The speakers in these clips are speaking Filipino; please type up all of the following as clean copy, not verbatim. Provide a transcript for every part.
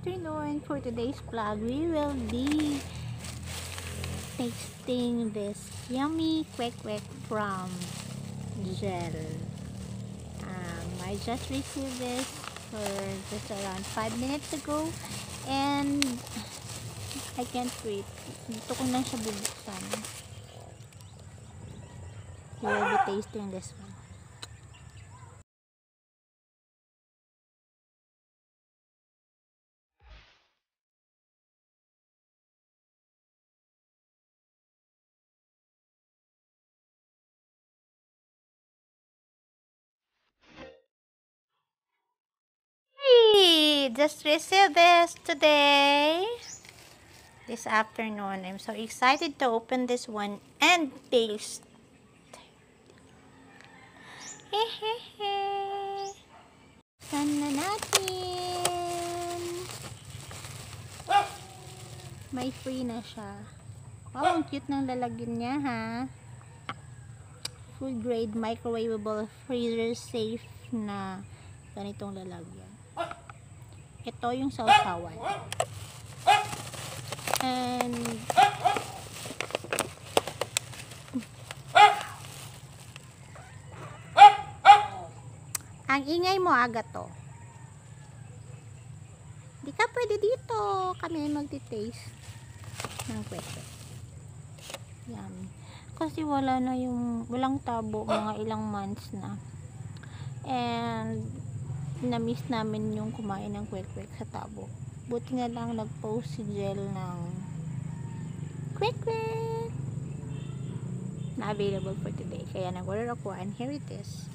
afternoon. For today's vlog, we will be tasting this yummy kwek kwek from Gel. I just received this for just around 5 minutes ago and I can't wait. Dito ko lang siya bubuksan. We will be tasting this one. Hey, just received this today. This afternoon. I'm so excited to open this one and taste. Hehehe. Sana natin. May free na siya. Wow, ang cute ng lalagyan niya ha. Food grade, microwavable, freezer safe na ganitong lalagyan. Ito yung sausawan. And ang ingay mo aga to. Di ka pwede dito. Kami magti-taste ng kwek-kwek. Yummy. Kasi wala na walang tabo, mga ilang months na. And na-miss namin yung kumain ng kwek-kwek sa tabo. Buti na lang nag-post si Gel ng kwek-kwek na available for today. Kaya nag-order ako and here it is.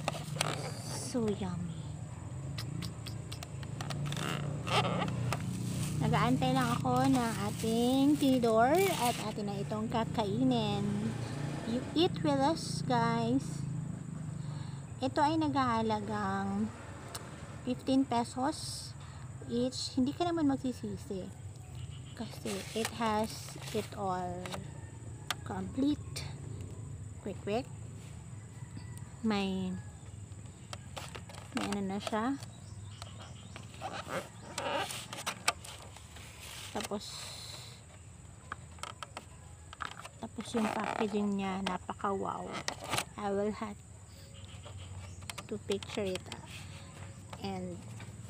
So yummy. Nag-aantay lang ako ng ating tinidor at atin na itong kakainin. You eat with us, guys. Ito ay nag-aalagang 15 pesos each. Hindi ka naman magsisisi kasi it has it all complete. Quick. May ano na siya. Tapos yung packaging niya napaka wow. I will have to picture it and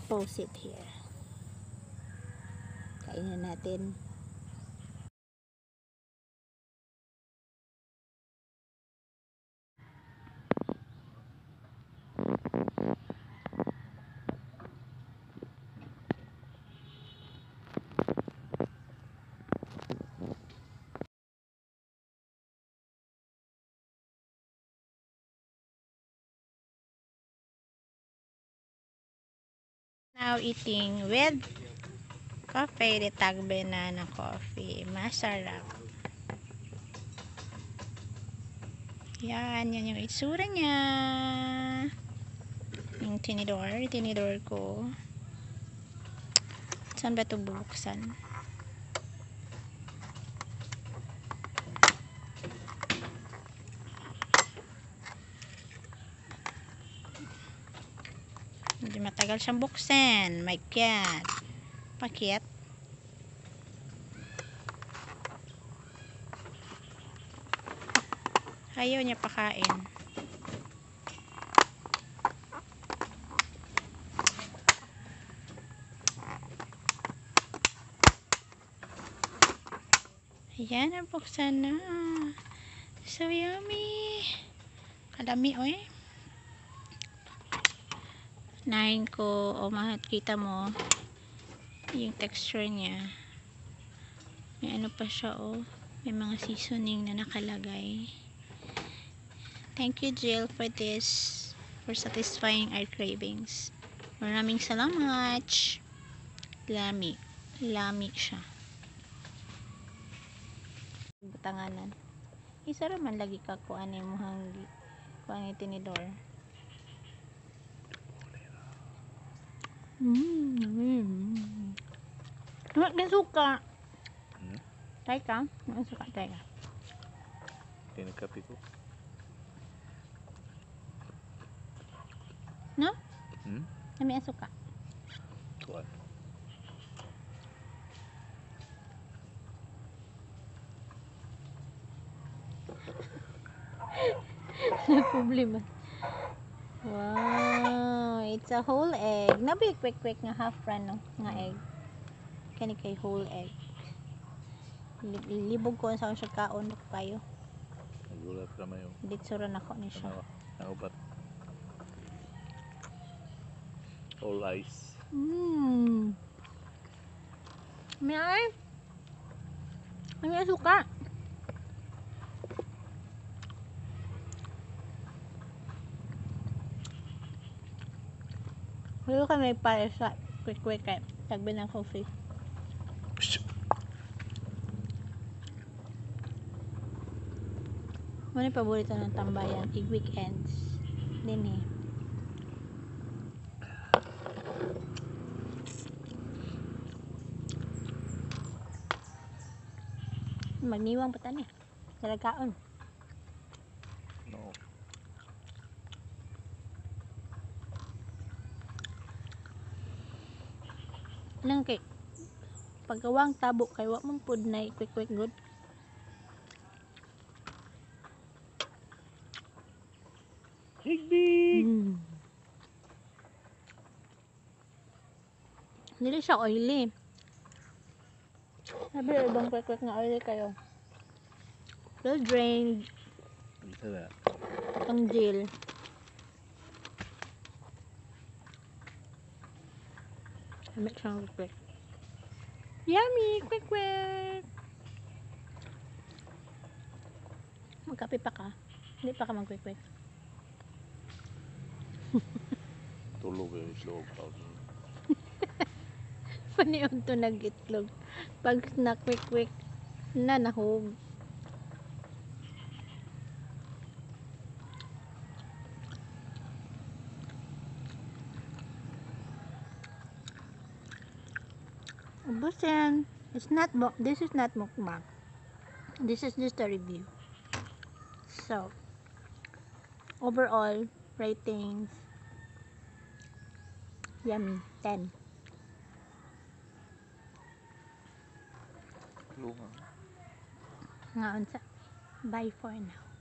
post it here. Kainin natin. Now eating with coffee, Ritag banana coffee. Masarap. Yan yung itsura niya. Yung tinidor ko. Saan ba ito bubuksan? Hindi matagal siyang buksan. My God. Pakit. Ayaw niya pakain. Ayan, nabuksan na. So yummy. Kadami, oy. Nahin ko, makikita mo yung texture niya. May ano pa siya, may mga seasoning na nakalagay. Thank you, Jill, for this, for satisfying our cravings. Maraming salamat. Lami siya. Butanganan. Isa raman lagi ka kuan mo hanggi. Kuan tinidor. Ano suka? Tay ka? Ano suka tay ka? Tinikapi ko. No? Kami suka. Kuan. Problema. Wow, it's a whole egg. Nabi quick nga half run no, nga egg. Kani kay whole egg. Libog ko sa siya kaon ko kayo. Nagulat ka mayo. Ditsura na ko ni siya. Ano ba? All ice. May ay. May suka. Huwag ka may para sa quick kay tagbi ng coffee. Ano yung paborito ng tambayan? Weekends. Din eh. Magniwang pa tani. Talagkaon. No. Lang kay pagkawang tabo kay wa man pud na quick good. Higby! Dili siya oily. Sabi ibang quick nga oily kayo. Well drained Isa na. ang gel. Make siyang quick. Yummy! Quick! Magkape pa ka? Hindi pa ka mag-quick. Tulog eh. Itlog. Paniyon to nag-itlog. Pag na quick na nahog. Ubusin. This is not mukbang. This is just a review. So, overall, ratings, yummy, 10. Lunga. Nga unsa. Bye for now.